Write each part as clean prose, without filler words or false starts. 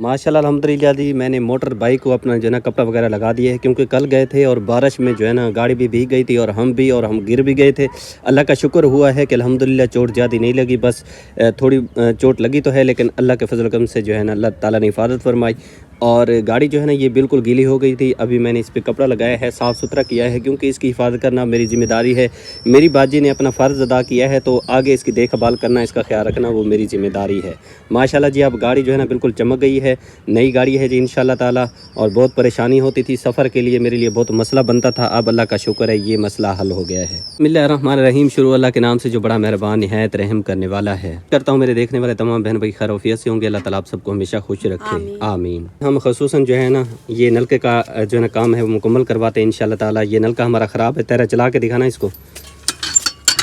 माशाल्लाह अल्हम्दुलिल्लाह जी, मैंने मोटर बाइक को अपना जो है ना कपड़ा वगैरह लगा दिया है, क्योंकि कल गए थे और बारिश में जो है ना गाड़ी भी भीग गई थी और हम गिर भी गए थे। अल्लाह का शुक्र हुआ है कि अल्हम्दुलिल्लाह चोट ज़्यादा नहीं लगी, बस थोड़ी चोट लगी तो है, लेकिन अल्लाह के फजल करम से जो है ना अल्लाह ताला ने हिफाजत फरमाई। और गाड़ी जो है ना ये बिल्कुल गीली हो गई थी। अभी मैंने इस पर कपड़ा लगाया है, साफ़ सुथरा किया है, क्योंकि इसकी हिफाजत करना मेरी ज़िम्मेदारी है। मेरी बाजी ने अपना फ़र्ज़ अदा किया है, तो आगे इसकी देखभाल करना, इसका ख्याल रखना वो मेरी ज़िम्मेदारी है। माशाल्लाह जी, अब गाड़ी जो है ना बिल्कुल चमक गई है, नई गाड़ी है जी इंशाल्लाह ताला। और बहुत परेशानी होती थी सफ़र के लिए, मेरे लिए बहुत मसला बनता था, अब अल्लाह का शुक्र है ये मसला हल हो गया है। बिस्मिल्लाहिर्रहमानिर्रहीम, शुरू अल्लाह के नाम से जो बड़ा मेहरबान निहायत रहम करने वाला है। करता हूँ मेरे देखने वाले तमाम बहन भाई खैर वफियत से होंगे, अल्लाह ताला आप सबको हमेशा खुश रखे, आमीन। हम खसूसन जो है ना ये नलके का जो है ना काम है वो मुकम्मल करवाते हैं इंशाल्लाह ताला। ये नलका हमारा ख़राब है, तेरा चला के दिखाना इसको।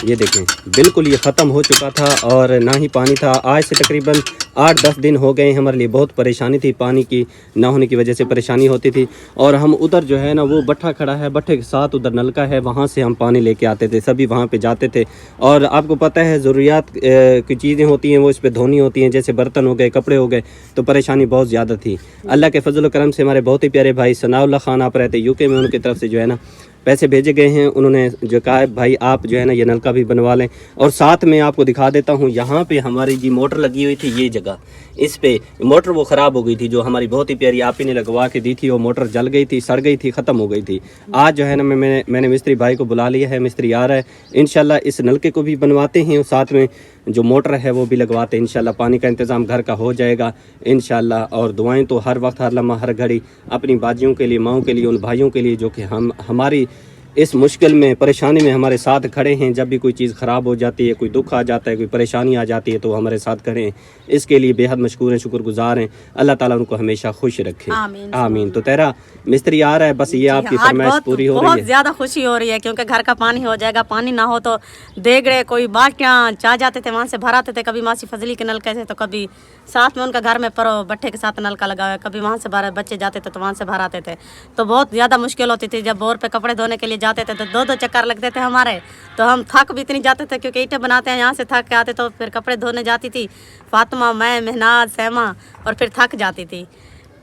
ये देखें बिल्कुल ये ख़त्म हो चुका था और ना ही पानी था। आज से तकरीबन 8-10 दिन हो गए। हमारे लिए बहुत परेशानी थी, पानी की ना होने की वजह से परेशानी होती थी। और हम उधर जो है ना वो भट्ठा खड़ा है, भट्ठे के साथ उधर नलका है, वहाँ से हम पानी लेके आते थे, सभी वहाँ पे जाते थे। और आपको पता है ज़रूरियात की चीज़ें होती हैं वो इस पर धोनी होती हैं, जैसे बर्तन हो गए, कपड़े हो गए, तो परेशानी बहुत ज़्यादा थी। अल्लाह के फजल करम से हमारे बहुत ही प्यारे भाई सनाउल्लाह खान आप रहते यूके में, उनकी तरफ से जो है ना पैसे भेजे गए हैं। उन्होंने जो कहा है भाई आप जो है ना ये नलका भी बनवा लें। और साथ में आपको दिखा देता हूँ, यहाँ पे हमारी जी मोटर लगी हुई थी, ये जगह इस पे मोटर वो ख़राब हो गई थी, जो हमारी बहुत ही प्यारी आप ही ने लगवा के दी थी। वो मोटर जल गई थी, सड़ गई थी, ख़त्म हो गई थी। आज जो है ना मैंने मिस्त्री भाई को बुला लिया है, मिस्त्री आ रहा है, इंशाल्लाह इस नलके को भी बनवाते हैं और साथ में जो मोटर है वो भी लगवाते हैं। इंशाल्लाह पानी का इंतज़ाम घर का हो जाएगा इंशाल्लाह। और दुआएं तो हर वक्त, हर लम्हा, हर घड़ी अपनी बाजियों के लिए, माओं के लिए, उन भाइयों के लिए जो कि हमारी इस मुश्किल में, परेशानी में हमारे साथ खड़े हैं। जब भी कोई चीज़ ख़राब हो जाती है, कोई दुख आ जाता है, कोई परेशानी आ जाती है, तो हमारे साथ खड़े हैं। इसके लिए बेहद मशकूर हैं, शुक्रगुजार हैं। अल्लाह ताला उनको हमेशा खुश रखे, आमीन। तो तेरा मिस्त्री आ रहा है, बस ये आपकी फरमाइश पूरी हो रही है। बहुत ज़्यादा खुशी हो रही है, क्योंकि घर का पानी हो जाएगा। पानी ना हो तो देगड़े कोई बाल्टियाँ चाह जाते थे, वहाँ से भर आते थे, कभी मासी फजली के नलके से, तो कभी साथ में उनका घर में परो भट्ठे के साथ नलका लगा हुआ है, कभी वहाँ से बच्चे जाते थे तो वहाँ से भर आते थे। तो बहुत ज़्यादा मुश्किल होती थी। जब बोर पे कपड़े धोने के लिए जाते थे तो 2-2 चक्कर लगते थे हमारे, तो हम थक भी इतनी जाते थे, क्योंकि ईंटें बनाते हैं, यहाँ से थक के आते तो फिर कपड़े धोने जाती थी फातिमा, मैं, मेहनाज, सैमा, और फिर थक जाती थी।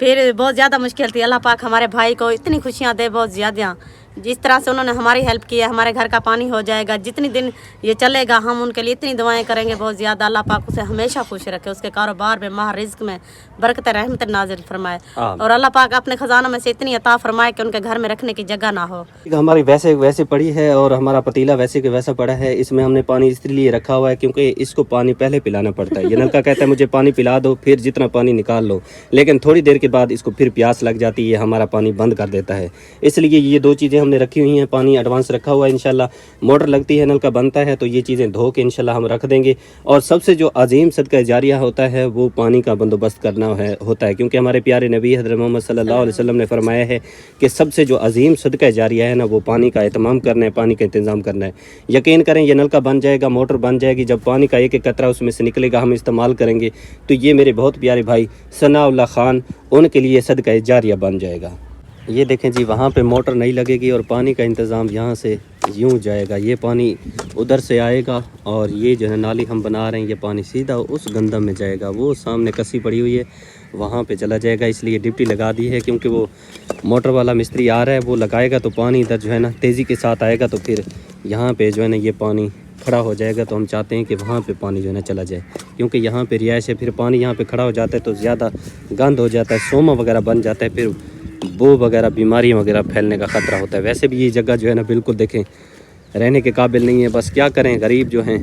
फिर बहुत ज़्यादा मुश्किल थी। अल्लाह पाक हमारे भाई को इतनी खुशियाँ दे, बहुत ज़्यादा। जिस तरह से उन्होंने हमारी हेल्प की है, हमारे घर का पानी हो जाएगा। जितनी दिन ये चलेगा हम उनके लिए इतनी दुआएं करेंगे बहुत ज़्यादा। अल्लाह पाक उसे हमेशा खुश रखे, उसके कारोबार में, माह रिज़्क़ में बरकत रहमत नाज़िल फरमाए। और अल्लाह पाक अपने ख़जानों में से इतनी अता फरमाए कि उनके घर में रखने की जगह ना हो। हमारी वैसे पड़ी है और हमारा पतीला वैसे के वैसा पड़ा है। इसमें हमने पानी इसलिए रखा हुआ है क्योंकि इसको पानी पहले पिलाना पड़ता है। ये नलका कहता है मुझे पानी पिला दो, फिर जितना पानी निकाल लो, लेकिन थोड़ी देर के बाद इसको फिर प्यास लग जाती है, हमारा पानी बंद कर देता है। इसलिए ये 2 चीज़ें हमने रखी हुई हैं। पानी एडवांस रखा हुआ है, इंशाल्लाह मोटर लगती है, नलका बनता है, तो ये चीज़ें धो के इंशाल्लाह हम रख देंगे। और सबसे जो अजीम सदका जारिया होता है वो पानी का बंदोबस्त करना होता है, क्योंकि हमारे प्यारे नबी हज़रत मोहम्मद सल्लल्लाहु अलैहि वसल्लम ने फरमाया है कि सबसे जो अजीम सदका जारिया है ना वो पानी का एहतमाम करना है, पानी का इंतज़ाम करना है। यकीन करें ये नलका बन जाएगा, मोटर बन जाएगी, जब पानी का एक एक कतरा उसमें से निकलेगा, हम इस्तेमाल करेंगे, तो ये मेरे बहुत प्यारे भाई सनाउल्लाह खान, उनके लिए सदका जारिया बन जाएगा। ये देखें जी, वहाँ पे मोटर नहीं लगेगी और पानी का इंतज़ाम यहाँ से यूँ जाएगा। ये पानी उधर से आएगा और ये जो है नाली हम बना रहे हैं, ये पानी सीधा उस गंदम में जाएगा। वो सामने कसी पड़ी हुई है, वहाँ पे चला जाएगा। इसलिए डिप्टी लगा दी है, क्योंकि वो मोटर वाला मिस्त्री आ रहा है, वो लगाएगा तो पानी इधर जो है ना तेज़ी के साथ आएगा, तो फिर यहाँ पे जो है ना ये पानी खड़ा हो जाएगा। तो हम चाहते हैं कि वहाँ पे पानी जो है ना चला जाए, क्योंकि यहाँ पे रिहाइश है, फिर पानी यहाँ पे खड़ा हो जाता है तो ज़्यादा गंद हो जाता है, सोमा वगैरह बन जाता है, फिर बो वगैरह, बीमारियाँ वगैरह फैलने का ख़तरा होता है। वैसे भी ये जगह जो है ना बिल्कुल देखें रहने के काबिल नहीं है। बस क्या करें, गरीब जो हैं,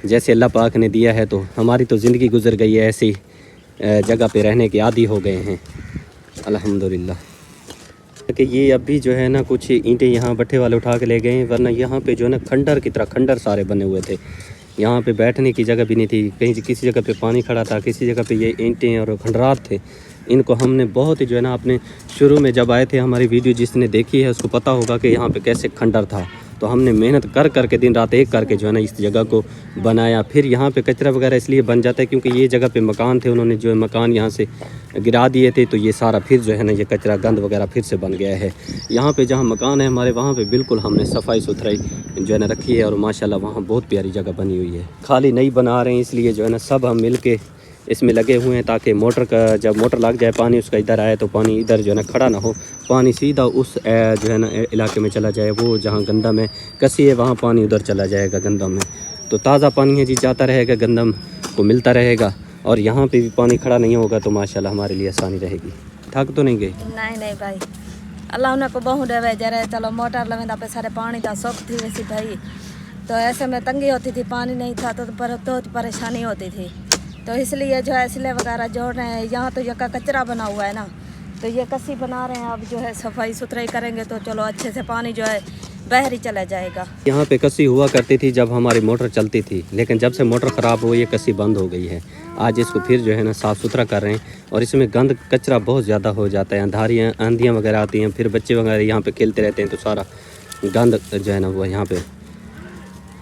जैसे अल्लाह पाक ने दिया है, तो हमारी तो ज़िंदगी गुजर गई है, ऐसी जगह पे रहने के आदी हो गए हैं अल्हम्दुलिल्लाह। कि ये अभी जो है ना कुछ ईंटें यहाँ भट्ठे वाले उठा के ले गए हैं, वरना यहाँ पे जो है ना खंडर की तरह खंडर सारे बने हुए थे। यहाँ पे बैठने की जगह भी नहीं थी, कहीं किसी जगह पे पानी खड़ा था, किसी जगह पे ये ईंटें और खंडरात थे। इनको हमने बहुत ही जो है ना अपने शुरू में जब आए थे, हमारी वीडियो जिसने देखी है उसको पता होगा कि यहाँ पे कैसे खंडर था। तो हमने मेहनत कर के दिन रात एक करके जो है ना इस जगह को बनाया। फिर यहाँ पे कचरा वगैरह इसलिए बन जाता है क्योंकि ये जगह पे मकान थे, उन्होंने जो है मकान यहाँ से गिरा दिए थे, तो ये सारा फिर जो है ना ये कचरा गंद वगैरह फिर से बन गया है। यहाँ पे जहाँ मकान है हमारे, वहाँ पे बिल्कुल हमने सफाई सुथराई जो है ना रखी है, और माशाल्लाह वहाँ बहुत प्यारी जगह बनी हुई है। खाली नहीं बना रहे हैं, इसलिए जो है ना सब हम मिल के اس میں لگے ہوئے ہیں تاکہ موٹر کا جب موٹر لگ جائے پانی اس کا ادھر آئے تو پانی ادھر جو ہے نا کھڑا نہ ہو, پانی سیدھا اس جو ہے نا علاقے میں چلا جائے, وہ جہاں گندم ہے کسی ہے وہاں پانی ادھر چلا جائے گا گندم میں, تو تازہ پانی ہے جی جاتا رہے گا, گندم کو ملتا رہے گا, اور یہاں پہ بھی پانی کھڑا نہیں ہوگا تو ماشاءاللہ ہمارے لیے آسانی رہے گی. تھک تو نہیں گئی؟ نہیں بھائی, اللہ انہیں کو بہت ڈے جرے چلو موٹر لگے پہ سارے پانی کا سوکھ تھی ویسی بھائی, تو ایسے میں تنگی ہوتی تھی, پانی نہیں تھا تو بہت پریشانی ہوتی تھی, تو اس لیے جو ہے سلے وغیرہ جوڑ رہے ہیں. یہاں تو یکا کچرا بنا ہوا ہے نا, تو یہ کسی بنا رہے ہیں, اب جو ہے صفائی ستھرائی کریں گے تو چلو اچھے سے پانی جو ہے بہر ہی چلا جائے گا. یہاں پہ کسی ہوا کرتی تھی جب ہماری موٹر چلتی تھی, لیکن جب سے موٹر خراب ہو یہ کسی بند ہو گئی ہے. آج اس کو پھر جو ہے نا صاف ستھرا کر رہے ہیں, اور اس میں گند کچرا بہت زیادہ ہو جاتا ہے, آندھیاں وغیرہ آتی ہیں, پھر بچے وغیرہ یہاں پہ کھیلتے رہتے ہیں تو سارا گند جو ہے نا وہ یہاں پہ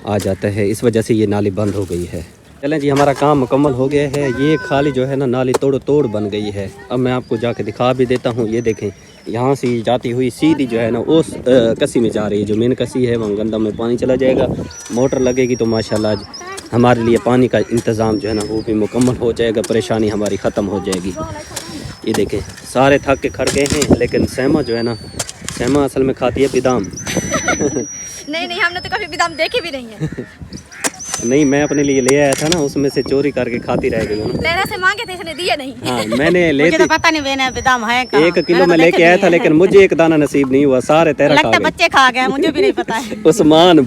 آ جاتا ہے, اس وجہ سے یہ نالی بند ہو گئی ہے. چلیں جی ہمارا کام مکمل ہو گیا ہے. یہ خالی جو ہے نا نالی توڑ بن گئی ہے. اب میں آپ کو جا کے دکھا بھی دیتا ہوں. یہ دیکھیں یہاں سے جاتی ہوئی سیدھی جو ہے نا اس کسی میں جا رہی ہے, جو مین کسی ہے وہاں گندم میں پانی چلا جائے گا. موٹر لگے گی تو ماشاءاللہ ہمارے لیے پانی کا انتظام جو ہے نا وہ بھی مکمل ہو جائے گا, پریشانی ہماری ختم ہو جائے گی. یہ دیکھیں سارے تھک کے کھڑ گئے ہیں, لیکن سیما جو ہے نا سیما اصل میں کھاتی ہے بادام. نہیں ہم نے تو کبھی بادام دیکھی بھی نہیں ہے. نہیں میں اپنے لیے لے آیا تھا نا, اس میں سے چوری کر کے کھاتی رہ گئی ہوں. تیرے سے مانگے تھے, اس نے دیے نہیں. ہاں میں نے مجھے تو پتہ نہیں میں نے بادام ہے کہاں, 1 کلو میں لے کے آیا تھا, لیکن مجھے ایک دانہ نصیب نہیں ہوا, سارے تیرا کھا لگتا گئے. بچے کھا گئے, مجھے بھی نہیں پتا ہے. عثمان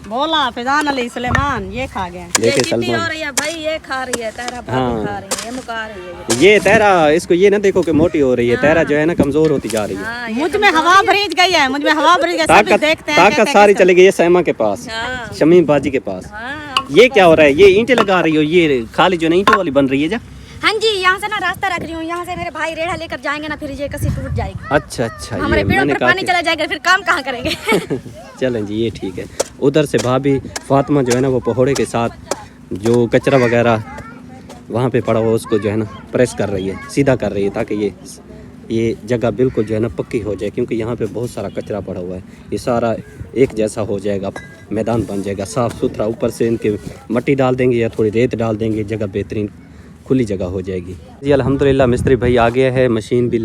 بولا فیضان علی سلیمان یہ کھا گئے. دیکھے یہ چٹی ہو سلمان, رہی ہے بھائی, یہ کھا رہی ہے تیرا بھابی کھا رہی ہے, یہ مکا رہی ہے. یہ تیرا اس کو یہ نہ دیکھو کہ موٹی ہو رہی ہے, تیرا جو ہے نا کمزور ہوتی جا رہی ہے. مجھ میں ہوا بھریج گئی ہے, مجھ میں ہوا بھریج گئی, سب دیکھتے ہیں. طاقت ساری چلی گئی ہے سیما کے پاس, شمیم باجی کے پاس. یہ کیا ہو رہا ہے؟ یہ اینٹیں لگا رہی ہو, یہ خالی جو اینٹوں والی بن رہی ہے جا. ہاں جی, یہاں سے نا راستہ رکھ رہی ہوں, یہاں سے میرے بھائی ریڑھا لے کر جائیں گے نا, پھر یہ کسی ٹوٹ جائے گی. اچھا ہمارے یہ پیڑوں میں نے پر کہا پانی چلا جائے گا, پھر کام کہاں کریں گے. چلیں جی یہ ٹھیک ہے. ادھر سے بھابھی فاطمہ جو ہے نا وہ پہوڑے کے ساتھ جو کچرا وغیرہ وہاں پہ پڑا ہوا اس کو جو ہے نا پریس کر رہی ہے, سیدھا کر رہی ہے, تاکہ یہ جگہ بالکل جو ہے نا پکی ہو جائے, کیونکہ یہاں پہ بہت سارا کچرا پڑا ہوا ہے. یہ سارا ایک جیسا ہو جائے گا, میدان بن جائے گا صاف ستھرا. اوپر سے ان کے مٹی ڈال دیں گے یا تھوڑی ریت ڈال دیں گے, جگہ بہترین کھلی جگہ ہو جائے گی. جی الحمدللہ مستری بھائی آ گیا ہے, مشین بھی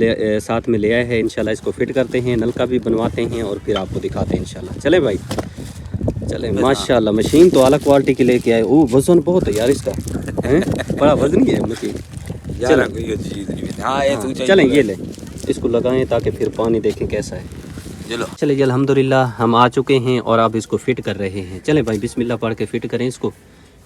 ساتھ میں لے آئے ہیں. انشاءاللہ اس کو فٹ کرتے ہیں, نلکا بھی بنواتے ہیں اور پھر آپ کو دکھاتے ہیں انشاءاللہ. چلیں بھائی چلیں. ماشاءاللہ مشین تو اعلیٰ کوالٹی کی لے کے آئے. وزن بہت ہے یار اس کا, بڑا وزنی ہے مشین. چلیں یہ لیں, اس کو لگائیں تاکہ پھر پانی دیکھیں کیسا ہے. چلیں جی الحمدللہ ہم آ چکے ہیں اور اب اس کو فٹ کر رہے ہیں. چلیں بھائی بسم اللہ پڑھ کے فٹ کریں اس کو.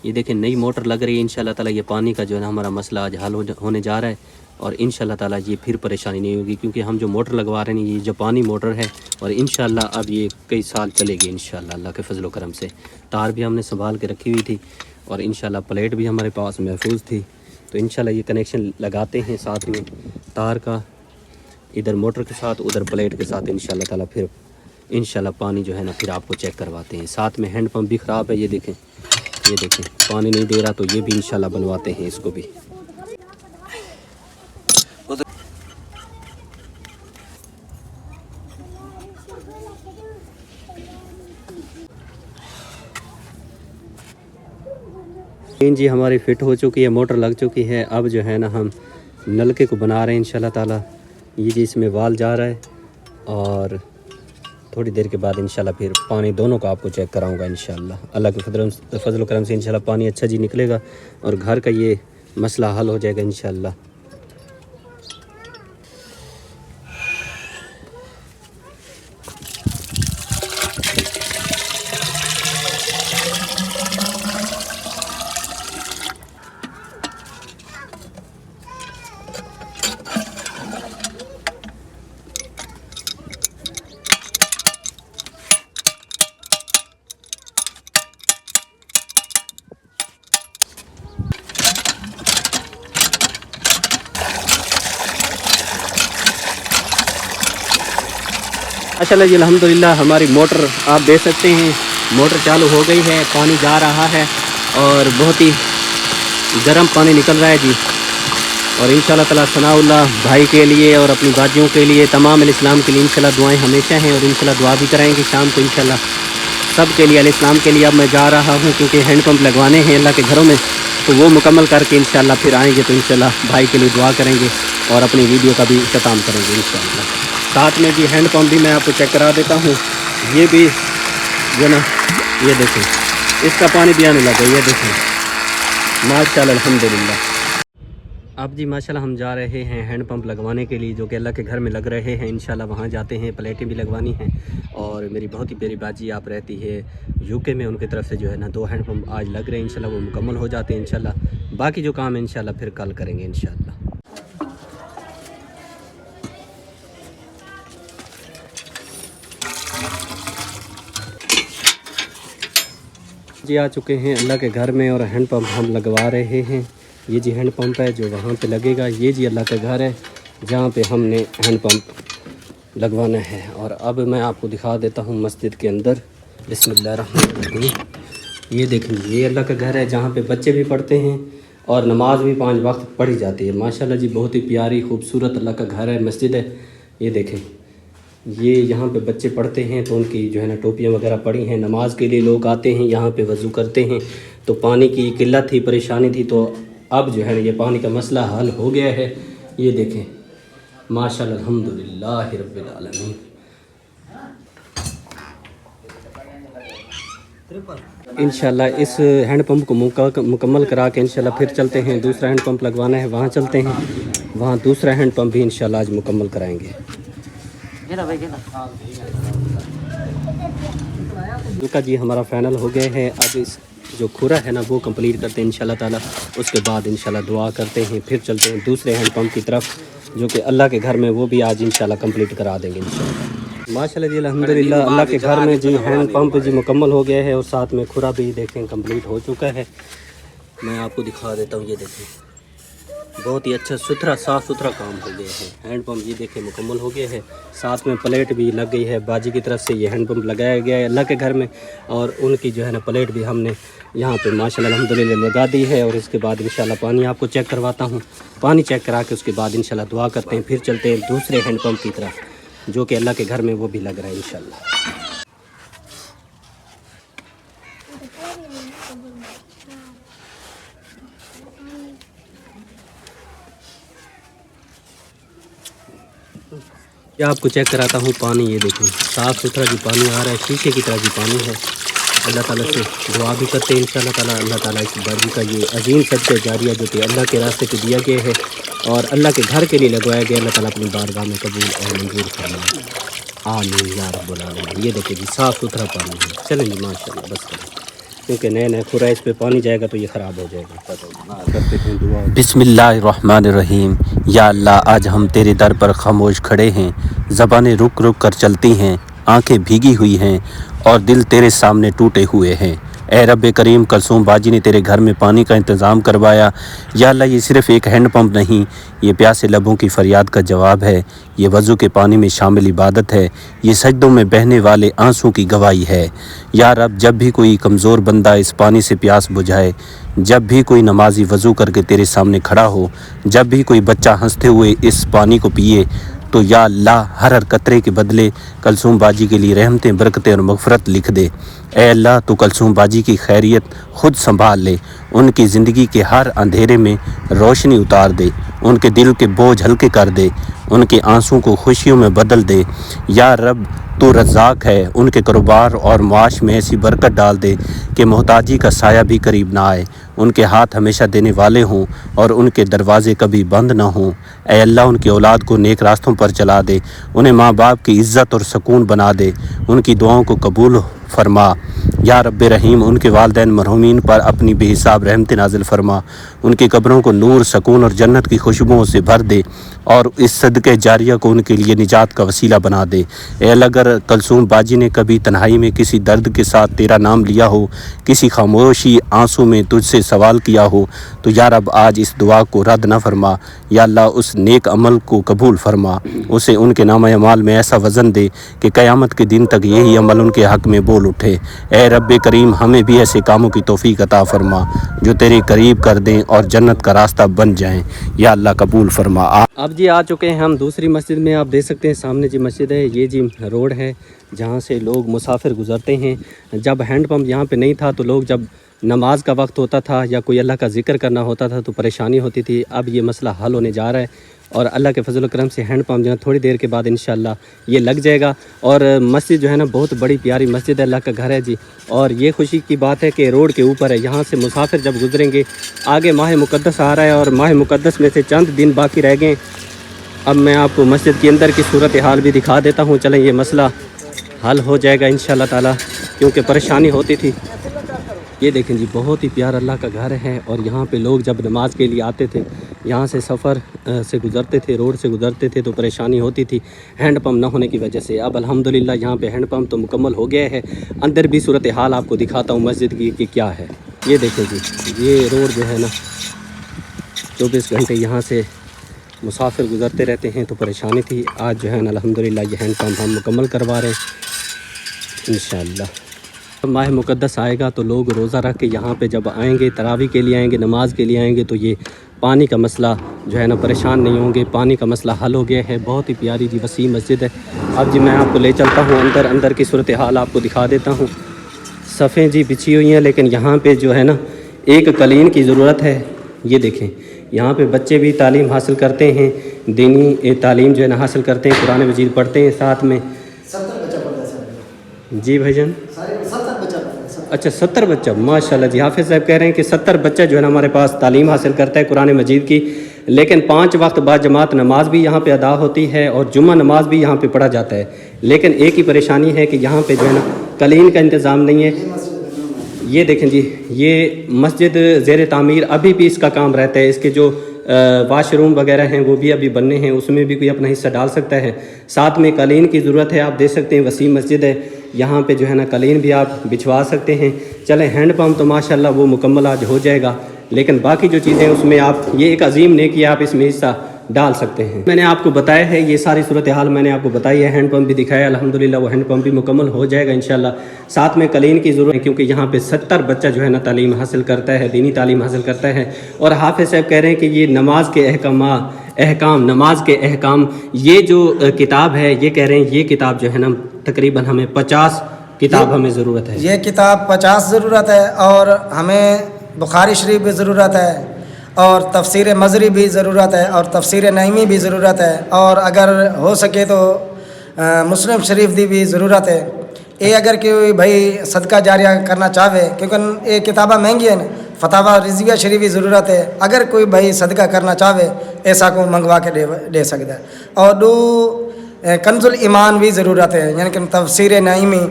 یہ دیکھیں نئی موٹر لگ رہی ہے, انشاءاللہ تعالی یہ پانی کا جو ہے نا ہمارا مسئلہ آج حل ہونے جا رہا ہے, اور انشاءاللہ تعالی یہ پھر پریشانی نہیں ہوگی, کیونکہ ہم جو موٹر لگوا رہے ہیں یہ جاپانی موٹر ہے, اور انشاءاللہ اب یہ کئی سال چلے گی انشاءاللہ اللہ کے فضل و کرم سے. تار بھی ہم نے سنبھال کے رکھی ہوئی تھی, اور انشاءاللہ پلیٹ بھی ہمارے پاس محفوظ تھی. تو انشاءاللہ یہ کنیکشن لگاتے ہیں ساتھ میں تار کا, ادھر موٹر کے ساتھ ادھر پلیٹ کے ساتھ انشاءاللہ تعالی. پھر انشاءاللہ پانی جو ہے نا پھر آپ کو چیک کرواتے ہیں. ساتھ میں ہینڈ پمپ بھی خراب ہے, یہ دیکھیں پانی نہیں دے رہا, تو یہ بھی انشاءاللہ بنواتے ہیں اس کو بھی. جی ہماری فٹ ہو چکی ہے, موٹر لگ چکی ہے. اب جو ہے نا ہم نلکے کو بنا رہے ہیں انشاءاللہ تعالی. یہ جی اس میں وال جا رہا ہے, اور تھوڑی دیر کے بعد انشاءاللہ پھر پانی دونوں کا آپ کو چیک کراؤں گا انشاءاللہ. اللہ کے فضل و کرم سے انشاءاللہ پانی اچھا جی نکلے گا, اور گھر کا یہ مسئلہ حل ہو جائے گا انشاءاللہ. ماشاءاللہ جی الحمدللہ ہماری موٹر آپ دیکھ سکتے ہیں, موٹر چالو ہو گئی ہے, پانی جا رہا ہے, اور بہت ہی گرم پانی نکل رہا ہے جی. اور انشاءاللہ تعالی ثناء اللہ بھائی کے لیے اور اپنی باجیوں کے لیے, تمام الاسلام کے لیے انشاءاللہ دعائیں ہمیشہ ہیں, اور انشاءاللہ دعا بھی کرائیں گے شام کو انشاءاللہ سب کے لیے الاسلام کے لیے. اب میں جا رہا ہوں کیونکہ ہینڈ پمپ لگوانے ہیں اللہ کے گھروں میں, तो वो मुकम्मल करके इंशाल्लाह फिर आएंगे तो इंशाल्लाह भाई के लिए दुआ करेंगे और अपनी वीडियो का भी इख्तिताम करेंगे इंशाल्लाह। साथ में जी हैंड पंप भी मैं आपको चेक करा देता हूँ। ये भी जो ना, ये देखें इसका पानी भी आने लगा, ये देखें माशाल्लाह अल्हम्दुलिल्लाह। अब जी माशाल्लाह हम जा रहे हैं हैंड पंप लगवाने के लिए, जो कि अल्लाह के घर में लग रहे हैं। इंशाल्लाह वहाँ जाते हैं, प्लेटें भी लगवानी हैं। और मेरी बहुत ही प्यारी बाजी आप रहती है यूके में, उनकी तरफ से जो है ना 2 हैंड पंप आज लग रहे हैं। इंशाल्लाह वो मुकम्मल हो जाते हैं इंशाल्लाह। बाकी जो काम है इंशाल्लाह फिर कल करेंगे इंशाल्लाह। जी आ चुके हैं अल्लाह के घर में और हैंड पंप हम लगवा रहे हैं। ये जी हैंड पंप है जो वहाँ पे लगेगा। ये जी अल्लाह का घर है जहाँ पे हमने हैंड पंप लगवाना है। और अब मैं आपको दिखा देता हूँ मस्जिद के अंदर। बिस्मिल्लाहिर्रहमानिर्रहीम। ये देखें ये अल्लाह का घर है जहाँ पे बच्चे भी पढ़ते हैं और नमाज भी 5 वक्त पढ़ी जाती है। माशाल्लाह जी बहुत ही प्यारी खूबसूरत अल्लाह का घर है, मस्जिद है। ये देखें ये यहाँ पे बच्चे पढ़ते हैं तो उनकी जो है ना टोपियाँ वगैरह पड़ी हैं। नमाज के लिए लोग आते हैं, यहाँ पे वज़ू करते हैं। तो पानी की किल्लत थी, परेशानी थी, तो अब जो है ना ये पानी का मसला हल हो गया है। ये देखें माशाल्लाह अल्हम्दुलिल्लाह रब्बिल आलमीन। इंशाल्लाह इस हैंड पंप को मुकम्मल करा के इंशाल्लाह फिर चलते हैं। दूसरा हैंड पंप लगवाना है, वहाँ चलते हैं। वहाँ दूसरा हैंड पंप भी इंशाल्लाह आज मुकम्मल कराएंगे। उनका जी हमारा फाइनल हो गया है। अब इस जो खुरा है ना वो कंप्लीट करते हैं इंशाल्लाह ताला। उसके बाद इंशाल्लाह दुआ करते हैं, फिर चलते हैं दूसरे हैंड पंप की तरफ जो कि अल्लाह के घर में, वो भी आज इंशाल्लाह कंप्लीट करा देंगे इंशाल्लाह। माशाल्लाह जी अल्हम्दुलिल्लाह अल्लाह के घर में जी हैंड पंप जी मुकम्मल हो गया है और साथ में खुरा भी देखें कंप्लीट हो चुका है। मैं आपको दिखा देता हूँ। ये देखें बहुत ही अच्छा सुथरा साफ़ सुथरा काम हो गया है। हैंड पंप ये देखें मुकम्मल हो गया है। साथ में प्लेट भी लग गई है। बाजी की तरफ से ये हैंड पंप लगाया गया है अल्लाह के घर में। और उनकी जो है ना प्लेट भी हमने यहाँ पे माशाल्लाह अल्हम्दुलिल्लाह लगा दी है। और इसके बाद इंशाल्लाह पानी आपको चेक करवाता हूँ। पानी चेक करा के उसके बाद इंशाल्लाह दुआ करते हैं, फिर चलते हैं दूसरे हैंड पंप की तरफ जो कि अल्लाह के घर में वो भी लग रहा है इंशाल्लाह। या आपको चेक कराता हूँ पानी। ये देखें साफ़ सुथरा जो पानी आ रहा है, शीशे की तरह जो पानी है। अल्लाह ताला से दुआ भी करते हैं इंशाल्लाह ताला अल्लाह ताला इस बाजी का ये अजीम सदका जारिया जो कि अल्लाह के रास्ते पे दिया गया है और अल्लाह के घर के लिए लगवाया गया, अल्लाह ताला अपनी बारगाह में कबूल और मंजूर फरमाए, आमीन या रब्बुल आलमीन। ये देखिए जी साफ़ सुथरा पानी है। चलें जी माशाल्लाह बस करें, क्योंकि नए नए खुरा इस पे पानी जाएगा तो ये ख़राब हो जाएगा। करते हैं दुआ। बिस्मिल्लाहिर्रहमानिर्रहीम। या अल्लाह आज हम तेरे दर पर खामोश खड़े हैं, ज़बानें रुक रुक कर चलती हैं, आंखें भीगी हुई हैं और दिल तेरे सामने टूटे हुए हैं। ए रब्बे करीम कलसूम बाजी ने तेरे घर में पानी का इंतज़ाम करवाया। या अल्लाह ये सिर्फ़ एक हैंड पंप नहीं, ये प्यासे लबों की फ़रियाद का जवाब है। ये वज़ू के पानी में शामिल इबादत है। ये सजदों में बहने वाले आंसू की गवाही है। या रब जब भी कोई कमज़ोर बंदा इस पानी से प्यास बुझाए, जब भी कोई नमाजी वज़ू करके तेरे सामने खड़ा हो, जब भी कोई बच्चा हंसते हुए इस पानी को पिए, तो या अल्लाह हर कतरे के बदले कलसूम बाजी के लिए रहमतें बरकतें और मग़फ़रत लिख दे। ए अल्लाह तो कलसूम बाजी की खैरियत ख़ुद संभाल ले, उनकी ज़िंदगी के हर अंधेरे में रोशनी उतार दे, उनके दिल के बोझ हल्के कर दे, उनके आंसू को खुशियों में बदल दे। या रब तो रज़ाक है, उनके कारोबार और माश में ऐसी बरकत डाल दे कि मोहताजी का साया भी करीब ना आए, उनके हाथ हमेशा देने वाले हों और उनके दरवाज़े कभी बंद ना हों। ऐ अल्लाह उनकी औलाद को नेक रास्तों पर चला दे, उन्हें माँ बाप की इज़्ज़त और सुकून बना दे, उनकी दुआओं को कबूल फरमा। या रब्बे रहीम उनके वालिदैन मरहूमीन पर अपनी बेहिसाब रहमत नाज़िल फरमा, उनकी कब्रों को नूर सुकून और जन्नत की खुशबुओं से भर दे और इस सदक़े जारिया को उनके लिए निजात का वसीला बना दे। ए अल्लाह अगर कलसूम बाजी ने कभी तन्हाई में किसी दर्द के साथ तेरा नाम लिया हो, किसी खामोशी आंसू में तुझसे सवाल किया हो, तो या रब आज इस दुआ को रद्द न फरमा। या अल्लाह उस नेक अमल को कबूल फरमा, उसे उनके नाम अमाल में ऐसा वज़न दे कि क़यामत के दिन तक यही अमल उनके हक़ में बोल उठे। ए रब करीम हमें भी ऐसे कामों की तौफीक अता फरमा जो तेरे करीब कर दें और जन्नत का रास्ता बन जाएं, या अल्लाह कबूल फरमा। अब जी आ चुके हैं हम दूसरी मस्जिद में। आप देख सकते हैं सामने जी मस्जिद है, ये जी रोड है जहाँ से लोग मुसाफिर गुज़रते हैं। जब हैंड पंप यहाँ पे नहीं था तो लोग जब नमाज का वक्त होता था या कोई अल्लाह का ज़िक्र करना होता था तो परेशानी होती थी। अब ये मसला हल होने जा रहा है और अल्लाह के फजल करम से हैंड पंप जो है थोड़ी देर के बाद इंशाअल्लाह ये लग जाएगा। और मस्जिद जो है ना बहुत बड़ी प्यारी मस्जिद है, अल्लाह का घर है जी। और ये खुशी की बात है कि रोड के ऊपर है, यहाँ से मुसाफिर जब गुजरेंगे, आगे माह मुक़द्दस आ रहा है और माह मुक़द्दस में से चंद दिन बाकी रह गए। अब मैं आपको मस्जिद के अंदर की सूरत हाल भी दिखा देता हूँ। चलें, ये मसला हल हो जाएगा इंशाअल्लाह ताला, क्योंकि परेशानी होती थी। ये देखें जी बहुत ही प्यारा अल्लाह का घर है और यहाँ पे लोग जब नमाज के लिए आते थे, यहाँ से सफ़र से गुज़रते थे, रोड से गुज़रते थे तो परेशानी होती थी हैंड पंप ना होने की वजह से। अब अल्हम्दुलिल्लाह यहाँ पे हैंड पंप तो मुकम्मल हो गया है। अंदर भी सूरत हाल आपको दिखाता हूँ मस्जिद की कि क्या है। ये देखें जी, ये रोड जो है ना 24 घंटे यहाँ से मुसाफिर गुज़रते रहते हैं तो परेशानी थी। आज जो है ना अल्हम्दुलिल्लाह ये हैंड पंप हम मुकम्मल करवा रहे हैं इंशाअल्लाह। माह मुक़द्दस आएगा तो लोग रोज़ा रख के यहाँ पे जब आएंगे, तरावी के लिए आएंगे, नमाज के लिए आएंगे तो ये पानी का मसला जो है ना परेशान नहीं होंगे। पानी का मसला हल हो गया है। बहुत ही प्यारी जी वसी मस्जिद है। अब जी मैं आपको ले चलता हूँ अंदर की सूरत हाल आपको दिखा देता हूँ। सफ़ें जी बिछी हुई हैं लेकिन यहाँ पे जो है ना एक कलीन की ज़रूरत है। ये देखें यहाँ पे बच्चे भी तालीम हासिल करते हैं, दीनी तालीम जो है ना हासिल करते हैं, कुरान मजीद पढ़ते हैं साथ में। 70 बच्चा पढ़ता है सर जी भाईजान, 70 बच्चा पढ़ता है। अच्छा 70 बच्चा, माशाल्लाह जी। हाफिज़ साहब कह रहे हैं कि 70 बच्चा जो है ना हमारे पास तालीम हासिल करता है कुरान मजीद की। लेकिन 5 वक्त बाद जमात नमाज भी यहाँ पे अदा होती है और जुम्मा नमाज भी यहाँ पे पढ़ा जाता है। लेकिन एक ही परेशानी है कि यहाँ पे जो है ना कलीन का इंतज़ाम नहीं है। ये देखें जी, ये मस्जिद ज़ेर तामीर, अभी भी इसका काम रहता है। इसके जो वाशरूम वगैरह हैं वो भी अभी बनने हैं, उसमें भी कोई अपना हिस्सा डाल सकता है। साथ में कलीन की ज़रूरत है। आप देख सकते हैं वसी मस्जिद है, यहाँ पे जो है ना कलीन भी आप बिछवा सकते हैं। चलें, हैंड पंप तो माशाल्लाह वो मुकम्मल आज हो जाएगा, लेकिन बाकी जो चीज़ें उसमें आप ये एक अजीम नेकी आप इसमें हिस्सा डाल सकते हैं। मैंने आपको बताया है, ये सारी सूरत हाल मैंने आपको बताई है। हैंड पंप भी दिखाया, अल्हम्दुलिल्लाह वो हैंड पंप भी मुकम्मल हो जाएगा इंशाल्लाह। साथ में कलीन की ज़रूरत है क्योंकि यहाँ पे 70 बच्चा जो है ना तालीम हासिल करता है, दीनी तालीम हासिल करता है। और हाफिज़ साहब कह रहे हैं कि ये नमाज के अहकाम, नमाज के अहकाम, ये जो किताब है, ये कह रहे हैं ये किताब जो है ना तकरीबन हमें 50 किताब हमें ज़रूरत है। ये किताब 50 ज़रूरत है और हमें बुखारी शरीफ भी ज़रूरत है और तफसीर मज़री भी ज़रूरत है और तफसीर नईमी भी ज़रूरत है और अगर हो सके तो मुस्लिम शरीफ की भी ज़रूरत है। ये अगर कोई भाई सदका जारिया करना चाहे, क्योंकि ये किताबा महंगी है ना, फतावा रिजविया शरीफ की ज़रूरत है। अगर कोई भाई सदका करना चाहे ऐसा को मंगवा के दे सकता है। और दो कंजुल ईमान भी ज़रूरत है, यानी कि तफसीर नईमी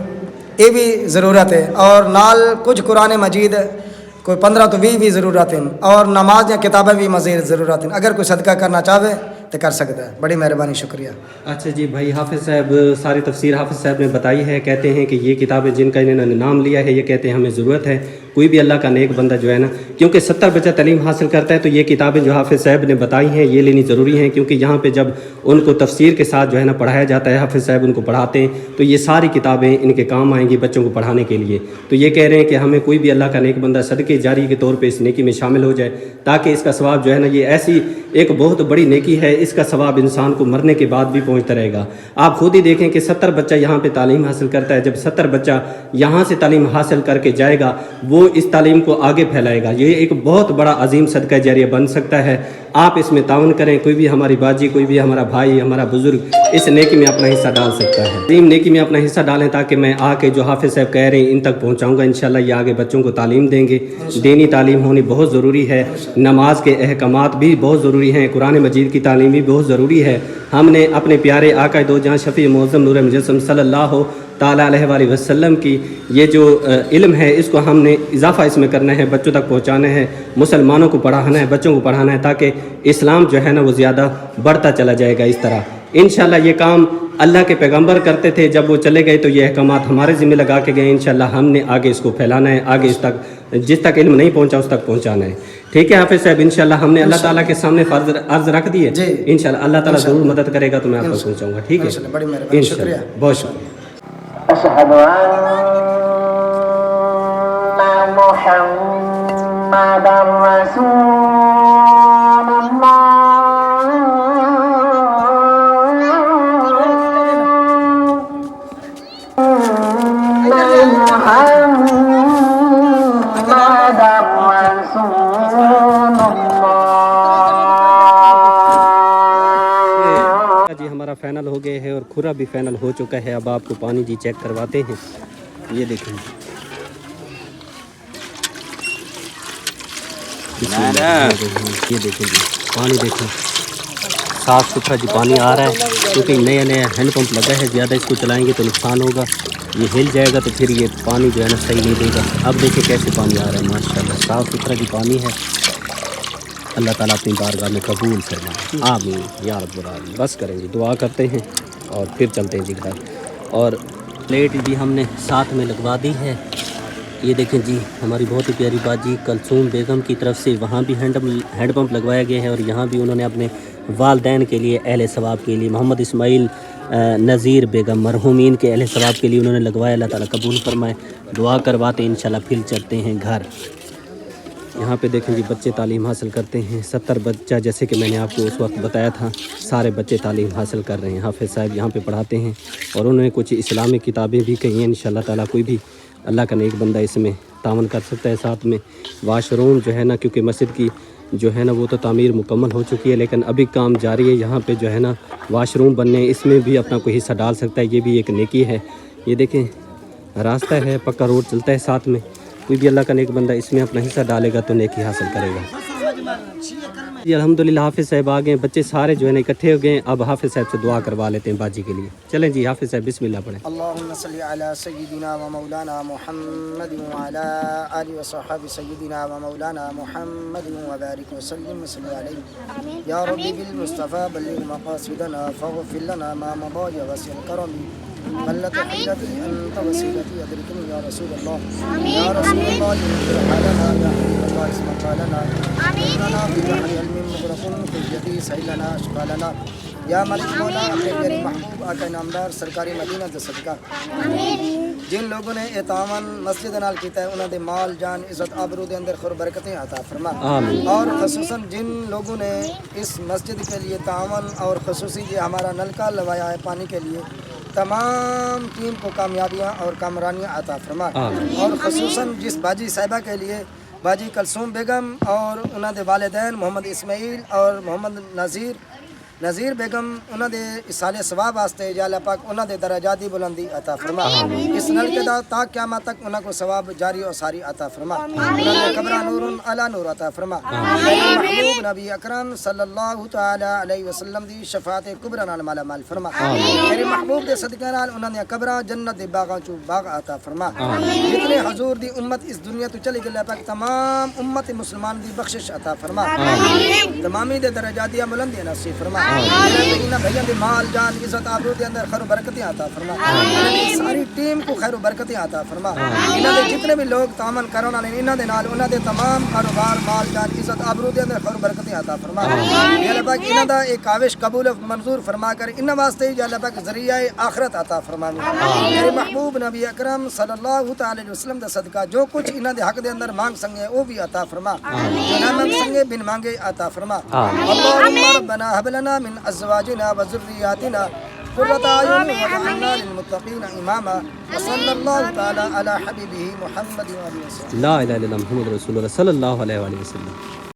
ये भी ज़रूरत है। और नाल कुछ कुरान मजीद कोई 15 तो 20 भी ज़रूरत है और नमाज या किताबें भी मज़ीद ज़रूरत हैं। अगर कोई सदका करना चाहे तो कर सकता है। बड़ी मेहरबानी, शुक्रिया। अच्छा जी भाई, हाफिज़ साहब सारी तफसीर हाफिज़ साहब ने बताई है। कहते हैं कि ये किताबें जिनका इन्होंने नाम लिया है, ये कहते हैं हमें ज़रूरत है। कोई भी अल्लाह का नेक बंदा जो है ना, क्योंकि 70 बच्चा तालीम हासिल करता है तो ये किताबें जो हाफिज़ साहब ने बताई हैं ये लेनी ज़रूरी हैं। क्योंकि यहाँ पे जब उनको तफसीर के साथ जो है ना पढ़ाया जाता है, हाफिज़ साहब उनको पढ़ाते हैं, तो ये सारी किताबें इनके काम आएंगी बच्चों को पढ़ाने के लिए। तो ये कह रहे हैं कि हमें कोई भी अल्लाह का नेक बंदा सदके जारी के तौर पर इस नेकी में शामिल हो जाए, ताकि इसका सवाब जो है ना, ये ऐसी एक बहुत बड़ी नेकी है, इसका सवाब इंसान को मरने के बाद भी पहुँचता रहेगा। आप खुद ही देखें कि 70 बच्चा यहाँ पर तालीम हासिल करता है। जब 70 बच्चा यहाँ से तालीम हासिल करके जाएगा, वो इस तालीम को आगे फैलाएगा। ये एक बहुत बड़ा अजीम सदका जारिया बन सकता है। आप इसमें ताउन करें। कोई भी हमारी बाजी, कोई भी हमारा भाई, हमारा बुजुर्ग इस नेकी में अपना हिस्सा डाल सकता है। अजीम नेकी में अपना हिस्सा डालें ताकि मैं आके जो हाफिज़ साहब कह रहे हैं इन तक पहुँचाऊँगा इंशाल्लाह। ये आगे बच्चों को तालीम देंगे। दीनी तालीम होनी बहुत ज़रूरी है। नमाज के अहकामात भी बहुत ज़रूरी हैं। कुरान मजीद की तालीम भी बहुत ज़रूरी है। हमने अपने प्यारे आका दो जहाँ शफ़ी मौज़म नूर मुजस्सम सल्लल्लाहु ताला अलैहि वसल्लम की ये जो इल्म है, इसको हमने इजाफ़ा इसमें करना है, बच्चों तक पहुँचाना है, मुसलमानों को पढ़ाना है, बच्चों को पढ़ाना है, ताकि इस्लाम जो है ना वो ज़्यादा बढ़ता चला जाएगा। इस तरह इंशाल्लाह ये काम अल्लाह के पैगंबर करते थे। जब वो चले गए तो ये अहकामात हमारे ज़िम्मे लगा के गए। इंशाल्लाह हमने आगे इसको फैलाना है, आगे इस तक जिस तक इल्म नहीं पहुंचा उस तक पहुंचाना है। ठीक है हाफिज़ साहब, इंशाल्लाह हमने अल्लाह ताला के सामने फ़र्ज़ अर्ज़ रख दी है। इंशाल्लाह अल्लाह ताला ज़रूर मदद करेगा तो मैं आप तक पहुँचाऊँगा। ठीक है, बड़ी मेहरबानी, शुक्रिया, बहुत शुक्रिया। محمد رسول جی ہمارا فائنل ہو گئے ہے اور کھرا بھی فائنل ہو چکا ہے. اب آپ کو پانی جی چیک کرواتے ہیں. یہ دیکھیں یہ دیکھیں جی پانی دیکھیں صاف ستھرا جی پانی آ رہا ہے. کیونکہ نیا ہینڈ پمپ لگا ہے, زیادہ اس کو چلائیں گے تو نقصان ہوگا. یہ ہل جائے گا تو پھر یہ پانی جو ہے نا صحیح نہیں دے گا. اب دیکھیں کیسے پانی آ رہا ہے, ماشاءاللہ صاف ستھرا جی پانی ہے. اللہ تعالیٰ اپنی بارگاہ میں قبول فرمائے. آمین یا رب العالمین. بس کریں گے, دعا کرتے ہیں اور پھر چلتے ہیں جی گھر. اور پلیٹ بھی ہم نے ساتھ میں لگوا دی ہے. یہ دیکھیں جی ہماری بہت ہی پیاری باجی کلثوم بیگم کی طرف سے وہاں بھی ہینڈ پمپ لگوایا گیا ہے, اور یہاں بھی انہوں نے اپنے والدین کے لیے اہل ثواب کے لیے محمد اسماعیل نذیر بیگم مرحومین کے اہل ثواب کے لیے انہوں نے لگوایا. اللہ تعالیٰ قبول فرمائے. دعا کرواتے انشاءاللہ پھر چلتے ہیں گھر. یہاں پہ دیکھیں جی بچے تعلیم حاصل کرتے ہیں. 70 بچہ جیسے کہ میں نے آپ کو اس وقت بتایا تھا, سارے بچے تعلیم حاصل کر رہے ہیں. حافظ صاحب یہاں پہ پڑھاتے ہیں اور انہوں نے کچھ اسلامی کتابیں بھی کہی ہیں. انشاءاللہ تعالیٰ کوئی بھی اللہ کا نیک بندہ اس میں تعاون کر سکتا ہے. ساتھ میں واش روم جو ہے نا, کیونکہ مسجد کی جو ہے نا وہ تو تعمیر مکمل ہو چکی ہے, لیکن ابھی کام جاری ہے. یہاں پہ جو ہے نا واش روم بننے, اس میں بھی اپنا کوئی حصہ ڈال سکتا ہے. یہ بھی ایک نیکی ہے. یہ دیکھیں راستہ ہے, پکا روڈ چلتا ہے ساتھ میں. کوئی بھی اللہ کا نیک بندہ اس میں اپنا حصہ ڈالے گا تو نیکی حاصل کرے گا. جی الحمدللہ حافظ صاحب آ گئے. بچے سارے جو ہے نا اکٹھے ہو گئے. اب حافظ صاحب سے دعا کروا لیتے ہیں باجی کے لیے. چلیں جی حافظ صاحب بسم اللہ پڑھیں. اللهم صل على سيدنا ومولانا محمد وعلى آله وصحبه سيدنا ومولانا محمد وبارك وسلم وصل عليه يا ربي بالمصطفى بلغ مقاصدنا فاغفر لنا ما مضى يا واسع الكرم بلغ حيلتي أنت وسيلتي أدركني يا رسول الله يا رسول الله اغفر حالنا يا حبيب الله اسمع قالنا إننا في بحر علم مغرق في يدي سهلنا أشقالنا یا مالک مولا اپنے پیارے محبوب آقا نامدار سرکاری مدینہ دا صدقہ جن لوگوں نے یہ تعاون مسجد نال کیتا ہے انہاں دے مال جان عزت آبرو دے اندر خیر برکتیں عطا فرما. اور خصوصاً جن لوگوں نے اس مسجد کے لیے تعاون اور خصوصی یہ ہمارا نلکا لگوایا ہے پانی کے لیے, تمام ٹیم کو کامیابیاں اور کامرانیاں عطا فرما. اور خصوصاً جس باجی صاحبہ کے لیے باجی کلثوم بیگم اور انہاں دے والدین محمد اسماعیل اور محمد نذیر بیگم انہاں دے اصال ثواب واسطے یا اللہ پاک انہاں دے درجات دی بلندی عطا فرما. اس نلکے دا تا قیامت تک انہاں کو ثواب جاری اور ساری عطا فرما. انہاں دے قبر نور علی نور عطا فرما. محبوب نبی اکرم صلی اللہ تعالی علیہ وسلم دی شفاعت کبری نال مالا مال فرما. میرے محبوب دے صدقے نال انہاں دے قبر جنت دے باغاں چوں باغ عطا فرما. جتنے حضور دی امت اس دنیا تو چلی گئی اللہ پاک تمام امت مسلمان دی بخشش عطا فرما. تمامی دے درجات دی بلندی نصیب فرما. انہاں بھائیاں دے مال جان عزت آبرو دے اندر خیر و برکتیں عطا فرما. ساری ٹیم کو خیر و برکتیں عطا فرما. انہاں دے جتنے بھی لوگ تعاون کرن والے انہاں دے نال انہاں دے تمام کاروبار مال جان عزت آبرو دے اندر خیر و برکتیں عطا فرما. یا اللہ پاک انہاں دا ایک کاوش قبول منظور فرما کر انہاں واسطے یا اللہ پاک ذریعہ آخرت عطا فرما. میرے محبوب نبی اکرم صلی اللہ تعالی علیہ وسلم دا صدقہ جو کچھ انہاں دے حق دے اندر مانگ سنگے او بھی عطا فرما. جو نہ مانگ سنگے بن مانگے عطا فرما. اللهم ربنا هب لنا من ازواجنا وذرياتنا قرة اعين واجعلنا للمتقين اماما. وصلى الله تعالى على حبيبه محمد وعلى اله وسلم. لا الہ الا اللہ محمد رسول اللہ صلی اللہ علیہ وآلہ وسلم.